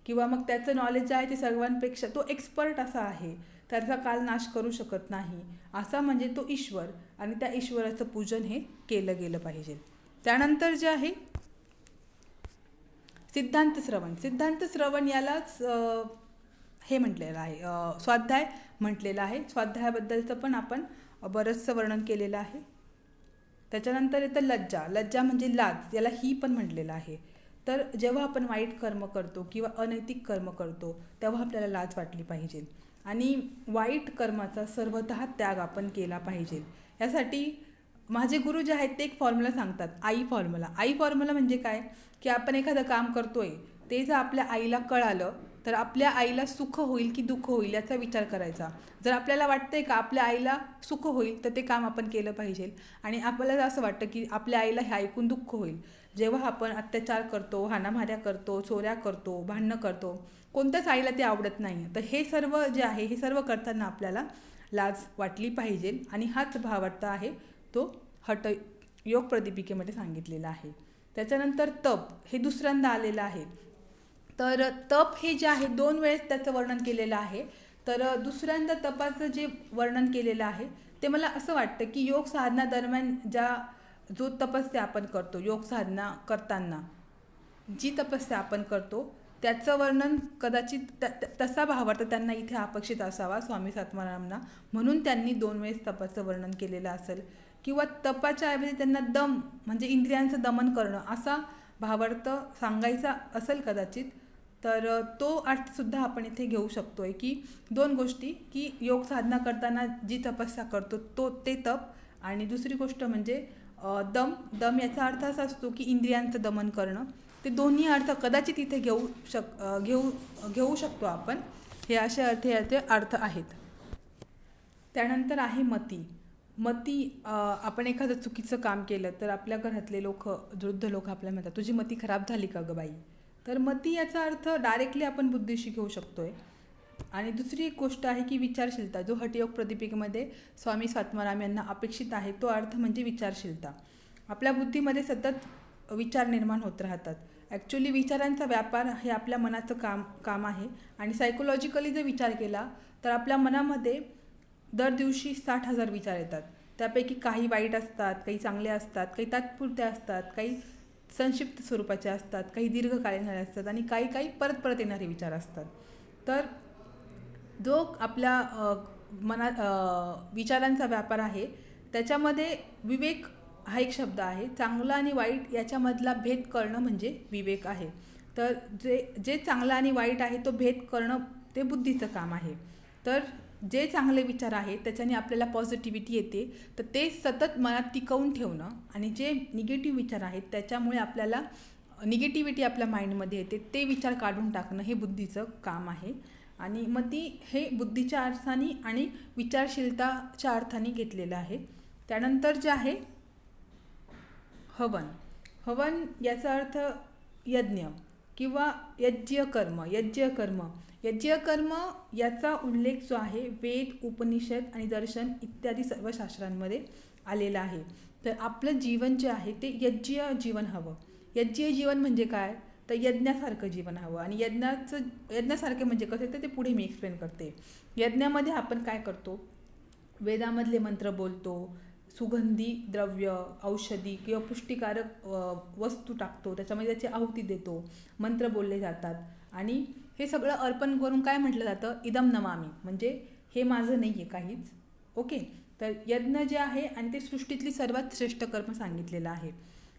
किंवा मग त्याचं नॉलेज जे आहे ते सर्वांपेक्षा तो एक्सपर्ट असा आहे, त्याचा काल नाश करू शकत नाही, असा म्हणजे तो ईश्वर. आणि त्या ईश्वराचं पूजन हे केलं गेलं पाहिजे. त्यानंतर जे आहे सिद्धांत श्रवण. सिद्धांत श्रवण यालाच हे म्हटलेलं आहे, स्वाध्याय म्हटलेलं आहे. स्वाध्यायाबद्दलचं पण आपण बरंचसं वर्णन केलेलं आहे. त्याच्यानंतर येतं लज्जा. लज्जा म्हणजे लाज, याला ही पण म्हटलेलं आहे. तर जेव्हा आपण वाईट कर्म करतो किंवा अनैतिक कर्म करतो तेव्हा आपल्याला लाज वाटली पाहिजे आणि वाईट कर्माचा सर्वतः त्याग आपण केला पाहिजे. यासाठी माझे गुरु जे आहेत ते एक फॉर्म्युला सांगतात, आई फॉर्म्युला. आई फॉर्म्युला म्हणजे काय, की आपण एखादं काम करतोय ते जर आपल्या आईला कळालं तर आपल्या आईला सुख होईल की दुःख होईल याचा विचार करायचा. जर आपल्याला वाटतंय का आपल्या आईला सुख होईल तर ते काम आपण केलं पाहिजे. आणि आपल्याला असं वाटतं की आपल्या आईला हे ऐकून दुःख होईल, जेव्हा आपण अत्याचार करतो, हाणामाऱ्या करतो, चोऱ्या करतो, भांडणं करतो, कोणत्याच आईला ते आवडत नाही. तर हे सर्व जे आहे हे सर्व करताना आपल्याला लाज वाटली पाहिजे. आणि हाच भावार्थ आहे तो योग प्रदीपिकेमध्ये सांगितलेला आहे. त्याच्यानंतर तप हे दुसऱ्यांदा आलेलं आहे. तर तप हे जे आहे 2 वेळेस त्याचं वर्णन केलेलं आहे. तर दुसऱ्यांदा तपाचं जे वर्णन केलेलं आहे ते मला असं वाटतं की योग साधना दरम्यान जो तपस्या आपण करतो, योग साधना करताना जी तपस्या आपण करतो त्याचं वर्णन कदाचित तसा भावार्थ त्यांना इथे अपेक्षित असावा स्वामी सात्मारामांना, म्हणून त्यांनी 2 वेळेस तपाचं वर्णन केलेलं असेल. किंवा तपाच्या ऐवजी त्यांना दम म्हणजे इंद्रियांचं दमन करणं असा भावार्थ सांगायचा असेल कदाचित. तर तो अर्थसुद्धा आपण इथे घेऊ शकतो आहे की 2 गोष्टी, की योग साधना करताना जी तपस्या करतो ते तप, आणि दुसरी गोष्ट म्हणजे दम याचा अर्थ असा असतो की इंद्रियांचं दमन करणं. ते दोन्ही अर्थ कदाचित इथे घेऊ शकतो आपण. हे असे याचे अर्थ आहेत. त्यानंतर आहे मती. आपण एखादं चुकीचं काम केलं तर आपल्या घरातले वृद्ध लोक आपल्याला म्हणतात, तुझी मती खराब झाली का गं बाई. तर मती याचा अर्थ डायरेक्टली आपण बुद्धीशी घेऊ शकतो आहे. आणि दुसरी एक गोष्ट आहे की विचारशीलता, जो हठयोग प्रदीपिकेमध्ये स्वामी स्वात्माराम यांना अपेक्षित आहे तो अर्थ म्हणजे विचारशीलता. आपल्या बुद्धीमध्ये सतत विचार निर्माण होत राहतात. ॲक्च्युली विचारांचा व्यापार हे आपल्या मनाचं काम आहे. आणि सायकोलॉजिकली जर विचार केला तर आपल्या मनामध्ये दर दिवशी 60,000 विचार येतात. त्यापैकी काही वाईट असतात, काही चांगले असतात, काही तात्पुरते असतात, काही संक्षिप्त स्वरूपाचे असतात, काही दीर्घकालीन झाले असतात, आणि काही परत येणारे विचार असतात. तर जो आपल्या विचारांचा व्यापार आहे त्याच्यामध्ये विवेक हा एक शब्द आहे. चांगला आणि वाईट याच्यामधला भेद करणं म्हणजे विवेक आहे. तर जे चांगलं आणि वाईट आहे तो भेद करणं ते बुद्धीचं काम आहे. तर जे चांगले विचार आहेत त्याच्याने आपल्याला पॉझिटिव्हिटी येते, तर ते सतत मनात टिकवून ठेवणं, आणि जे निगेटिव्ह विचार आहेत त्याच्यामुळे आपल्याला निगेटिव्हिटी आपल्या माइंडमध्ये येते, ते विचार काढून टाकणं हे बुद्धीचं काम आहे. आणि मती हे बुद्धीच्या अर्थाने आणि विचारशीलताच्या अर्थाने घेतलेलं आहे. त्यानंतर जे आहे हवन याचा अर्थ यज्ञ किंवा यज्ञकर्म याचा उल्लेख जो आहे वेद, उपनिषद आणि दर्शन इत्यादी सर्व शास्त्रांमध्ये आलेला आहे. तर आपलं जीवन जे आहे ते यज्ञ जीवन हवं. यज्ञ जीवन म्हणजे काय, तर यज्ञासारखं जीवन हवं. आणि यज्ञासारखे म्हणजे कसं तर ते पुढे मी एक्सप्लेन करते. यज्ञामध्ये आपण काय करतो, वेदामधले मंत्र बोलतो, सुगंधी द्रव्य, औषधी किंवा पुष्टिकारक वस्तू टाकतो, त्याच्यामध्ये त्याची आहुती देतो, मंत्र बोलले जातात, आणि हे सगळं अर्पण करून काय म्हटलं जातं, इदम नमामी, म्हणजे हे माझं नाही आहे काहीच. ओके. तर यज्ञ जे आहे आणि ते सृष्टीतली सर्वात श्रेष्ठ कर्म सांगितलेलं आहे.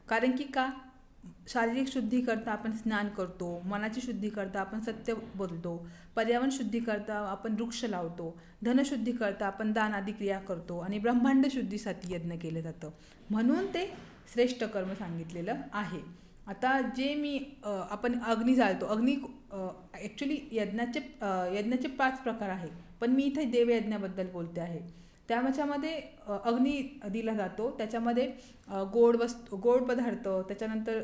कारण की शारीरिक शुद्धी करता आपण स्नान करतो, मनाची शुद्धी करता आपण सत्य बोलतो, पर्यावरण शुद्धी करता आपण वृक्ष लावतो, धनशुद्धी करता आपण दान आदी क्रिया करतो, आणि ब्रह्मांड शुद्धीसाठी यज्ञ केलं जातं, म्हणून ते श्रेष्ठ कर्म सांगितलेलं आहे. आता जे मी आपण अग्नी जाळतो, अग्नी ॲक्च्युली यज्ञाचे 5 प्रकार आहे, पण मी इथे देवयज्ञाबद्दल बोलते आहे. त्याच्यामध्ये अग्नी दिला जातो, त्याच्यामध्ये गोड पदार्थ, त्याच्यानंतर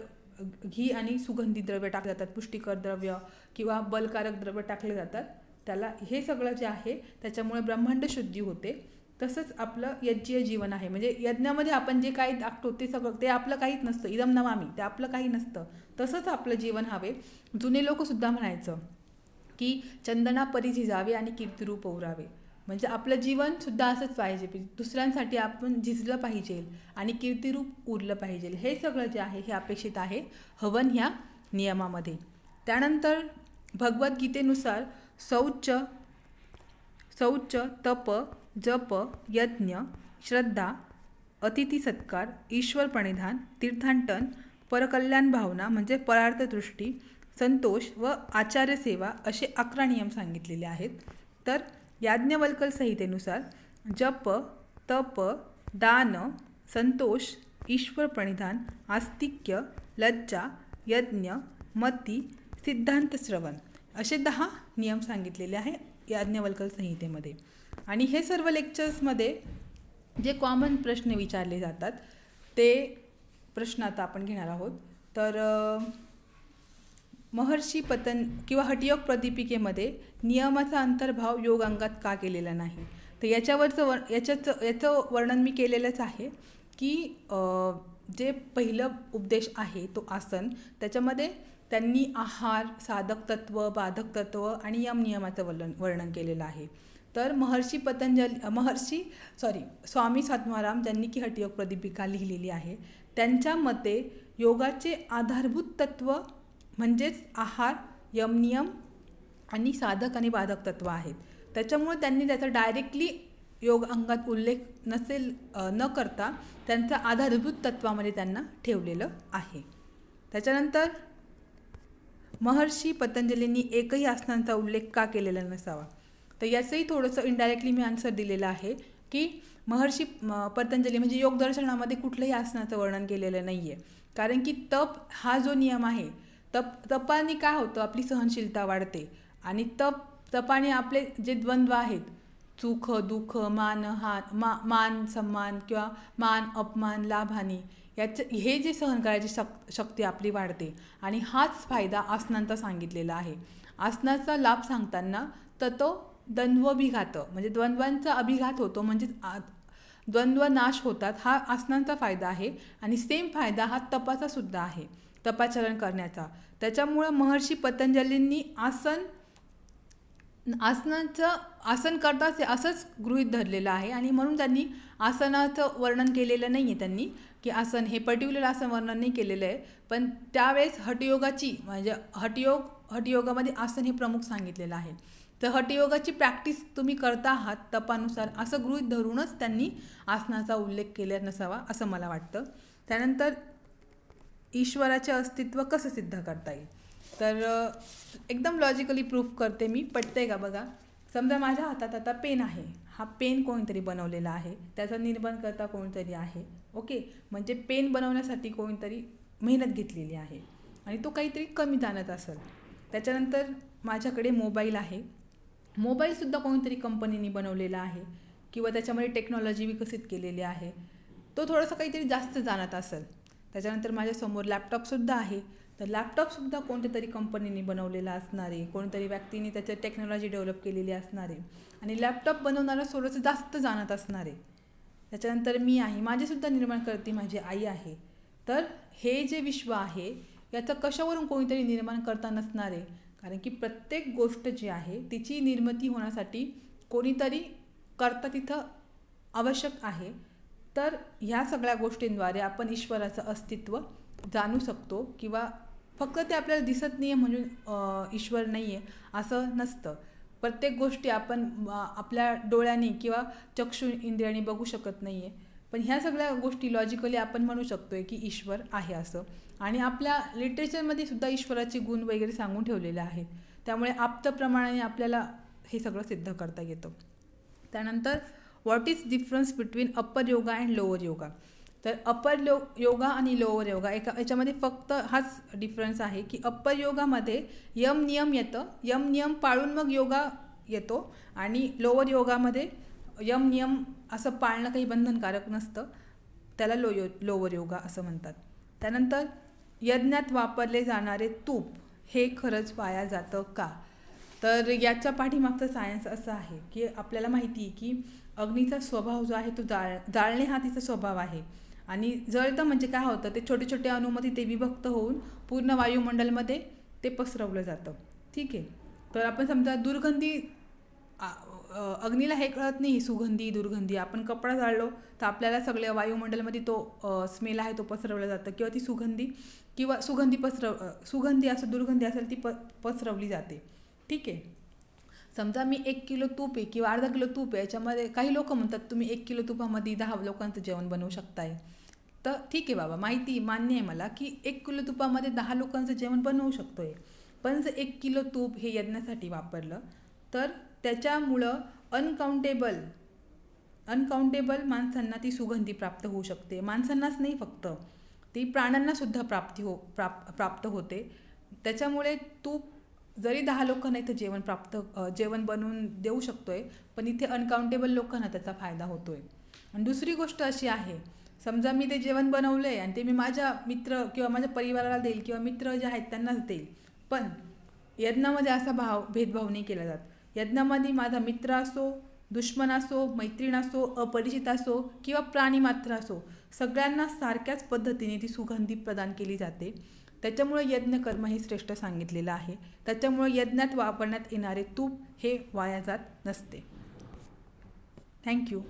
घी आणि सुगंधी द्रव्य टाकले जातात, पुष्टिकर द्रव्य किंवा बलकारक द्रव्य टाकले जातात. त्याला हे सगळं जे आहे त्याच्यामुळे ब्रह्मांड शुद्धी होते. तसंच आपलं यज्ञीय जीवन आहे, म्हणजे यज्ञामध्ये आपण जे काही टाकतो ते सगळं ते आपलं काहीच नसतं, इदम नमामी, ते आपलं काही नसतं. तसंच आपलं जीवन हवे. जुने लोकसुद्धा म्हणायचं की चंदना परी झिजावे आणि कीर्तिरूप ओरावे, म्हणजे आपलं जीवनसुद्धा असंच पाहिजे, दुसऱ्यांसाठी आपण झिजलं पाहिजे आणि कीर्तिरूप उरलं पाहिजे. हे सगळं जे आहे हे अपेक्षित आहे हवन ह्या नियमामध्ये. त्यानंतर भगवद्गीतेनुसार शौच, तप, जप, यज्ञ, श्रद्धा, अतिथी सत्कार, ईश्वर प्रणिधान, तीर्थाटन, परकल्याण भावना म्हणजे परार्थदृष्टी, संतोष व आचार्य सेवा असे 11 नियम सांगितलेले आहेत. तर याज्ञवल्क्य संहितेनुसार जप, तप, दान, संतोष, ईश्वर प्रणिधान, आस्तिक्य, लज्जा, यज्ञ, मती, सिद्धांत श्रवण असे 10 नियम सांगितलेले आहे याज्ञवल्क्य संहितेमध्ये. आणि हे सर्व लेक्चर्समध्ये जे कॉमन प्रश्न विचारले जातात ते प्रश्न आता आपण घेणार आहोत. तर महर्षी किंवा हठयोग प्रदीपिकेमध्ये नियमाचा अंतर्भाव योग अंगात का केलेला नाही, तर याचं वर्णन मी केलेलंच आहे की जे पहिलं उपदेश आहे तो आसन, त्याच्यामध्ये त्यांनी आहार, साधक तत्व, बाधक तत्व आणि नियमाचं वर्णन केलेलं आहे. तर स्वामी स्वात्माराम ज्यांनी की हठयोग प्रदीपिका लिहिलेली आहे, त्यांच्या मते योगाचे आधारभूत तत्व म्हणजेच आहार, नियम आणि साधक आणि बाधक तत्व आहेत. त्याच्यामुळे त्यांनी त्याचा डायरेक्टली योग अंगात उल्लेख न करता त्यांचा आधारभूत तत्वामध्ये त्यांना ठेवलेलं आहे. त्याच्यानंतर महर्षी पतंजलींनी एकही आसनांचा उल्लेख का केलेला नसावा, तर याचंही थोडंसं इनडायरेक्टली मी आन्सर दिलेलं आहे की महर्षी पतंजली म्हणजे योग दर्शनामध्ये कुठल्याही आसनाचं वर्णन केलेलं नाही आहे. कारण की तप हा जो नियम आहे, तपाने काय होतं, आपली सहनशीलता वाढते आणि तपाने आपले जे द्वंद्व आहेत, सुख दुःख, मान सन्मान किंवा मान अपमान, लाभ हानी, हे जे सहन करायची शक्ती आपली वाढते. आणि हाच फायदा आसनांचा सांगितलेला आहे. आसनाचा लाभ सांगताना तो द्वंद्वाभिघात म्हणजे द्वंद्वांचा अभिघात होतो, म्हणजे द्वंद्व नाश होतात, हा आसनांचा फायदा आहे. आणि सेम फायदा हा तपाचा सुद्धा आहे, तपाचरण करण्याचा. त्याच्यामुळं महर्षी पतंजलींनी आसन करताच असंच गृहीत धरलेलं आहे आणि म्हणून त्यांनी आसनाचं वर्णन केलेलं नाही आहे. त्यांनी की आसन हे पर्टिक्युलर आसन वर्णन नाही केलेलं आहे, पण त्यावेळेस हठयोगाची म्हणजे हठयोगामध्ये आसन हे प्रमुख सांगितलेलं आहे. तर हठयोगाची प्रॅक्टिस तुम्ही करता आहात तपानुसार असं गृहीत धरूनच त्यांनी आसनाचा उल्लेख केला नसावा असं मला वाटतं. त्यानंतर ईश्वराचे अस्तित्व कसं सिद्ध करता येईल, तर एकदम लॉजिकली प्रूफ करते मी. पटतंय का बघा. समजा माझ्या हातात आता पेन आहे, हा पेन कोणीतरी बनवलेला आहे, त्याचा निर्माण करता कोणीतरी आहे. ओके, म्हणजे पेन बनवण्यासाठी कोणीतरी मेहनत घेतलेली आहे आणि तो काहीतरी कमी जाणत असेल. त्याच्यानंतर माझ्याकडे मोबाईल आहे, मोबाईलसुद्धा कोणीतरी कंपनीने बनवलेला आहे किंवा त्याच्यामध्ये टेक्नॉलॉजी विकसित केलेली आहे, तो थोडंसं काहीतरी जास्त जाणत असेल. त्याच्यानंतर माझ्यासमोर लॅपटॉपसुद्धा आहे, तर लॅपटॉपसुद्धा कोणत्या तरी कंपनीने बनवलेला असणार आहे, कोणतरी व्यक्तीने त्याचं टेक्नॉलॉजी डेव्हलप केलेली असणार आहे आणि लॅपटॉप बनवणारा थोडंसं जास्त जाणत असणार आहे. त्याच्यानंतर मी आहे, माझेसुद्धा निर्माण करते माझी आई आहे. तर हे जे विश्व आहे याचं कशावरून कोणीतरी निर्माण करता नसणार आहे, कारण की प्रत्येक गोष्ट जी आहे तिची निर्मिती होण्यासाठी कोणीतरी करता तिथं आवश्यक आहे. तर ह्या सगळ्या गोष्टींद्वारे आपण ईश्वराचं अस्तित्व जाणू शकतो किंवा फक्त ते आपल्याला दिसत नाही आहे म्हणून ईश्वर नाही आहे असं नसतं. प्रत्येक गोष्टी आपण आपल्या डोळ्याने किंवा चक्षु इंद्रियाने बघू शकत नाही आहे, पण ह्या सगळ्या गोष्टी लॉजिकली आपण म्हणू शकतो आहे की ईश्वर आहे असं. आणि आपल्या लिटरेचरमध्ये सुद्धा ईश्वराचे गुण वगैरे सांगून ठेवलेले आहेत, त्यामुळे आप्तप्रमाणाने आपल्याला हे सगळं सिद्ध करता येतं. त्यानंतर what is difference between upper yoga and lower yoga, तर योगा आणि लोअर योगा याच्यामध्ये फक्त हाच डिफरन्स आहे की अप्पर योगामध्ये यम नियम येतं, यम नियम पाळून मग योगा येतो, आणि लोअर योगामध्ये यम नियम असं पाळणं काही बंधनकारक नसतं, त्याला लोअर योगा असं म्हणतात. त्यानंतर यज्ञात वापरले जाणारे तूप हे खरंच वाया जातं का? तर याच्या पाठीमागचं सायन्स असं आहे की आपल्याला माहिती आहे की अग्नीचा स्वभाव जो आहे तो जाळणे हा तिचा स्वभाव आहे, आणि जळतं म्हणजे काय होतं, ते छोटे छोटे अणूमध्ये ते विभक्त होऊन पूर्ण वायुमंडलमध्ये ते पसरवलं जातं. ठीक आहे. तर आपण समजा दुर्गंधी, अग्नीला हे कळत नाही सुगंधी दुर्गंधी, आपण कपडा जाळलो तर आपल्याला सगळ्या वायुमंडलमध्ये तो स्मेल आहे तो पसरवला जातं, किंवा ती सुगंधी असो दुर्गंधी असेल ती पसरवली जाते. ठीक आहे. समजा मी 1 किलो तूप आहे किंवा अर्धा किलो तूप आहे, याच्यामध्ये काही लोक म्हणतात तुम्ही 1 किलो तुपामध्ये 10 लोकांचं जेवण बनवू शकताय. तर ठीक आहे बाबा, मान्य आहे मला की 1 किलो तुपामध्ये 10 लोकांचं जेवण बनवू शकतोय, पण जर 1 किलो तूप हे यज्ञासाठी वापरलं तर त्याच्यामुळं अनकाउंटेबल माणसांना ती सुगंधी प्राप्त होऊ शकते. माणसांनाच नाही, फक्त ती प्राण्यांना सुद्धा प्राप्त होते. त्याच्यामुळे तूप जरी 10 लोकांना इथं जेवण बनवून देऊ शकतोय, पण इथे अनकाउंटेबल लोकांना त्याचा फायदा होतोय. आणि दुसरी गोष्ट अशी आहे, समजा मी ते जेवण बनवलं आहे आणि ते मी माझ्या मित्र किंवा माझ्या परिवाराला देईल किंवा मित्र जे आहेत त्यांनाच देईल, पण यज्ञामध्ये असा भेदभाव नाही केला जात. यज्ञामध्ये माझा मित्र असो, दुश्मन असो, मैत्रीण असो, अपरिचित असो किंवा प्राणी मात्र असो, सगळ्यांना सारख्याच पद्धतीने ती सुगंधी प्रदान केली जाते. त्याच्यामुळे यज्ञकर्म हे श्रेष्ठ सांगितलेलं आहे. त्याच्यामुळे यज्ञात वापरण्यात येणारे तूप हे वाया जात नसते. थँक्यू.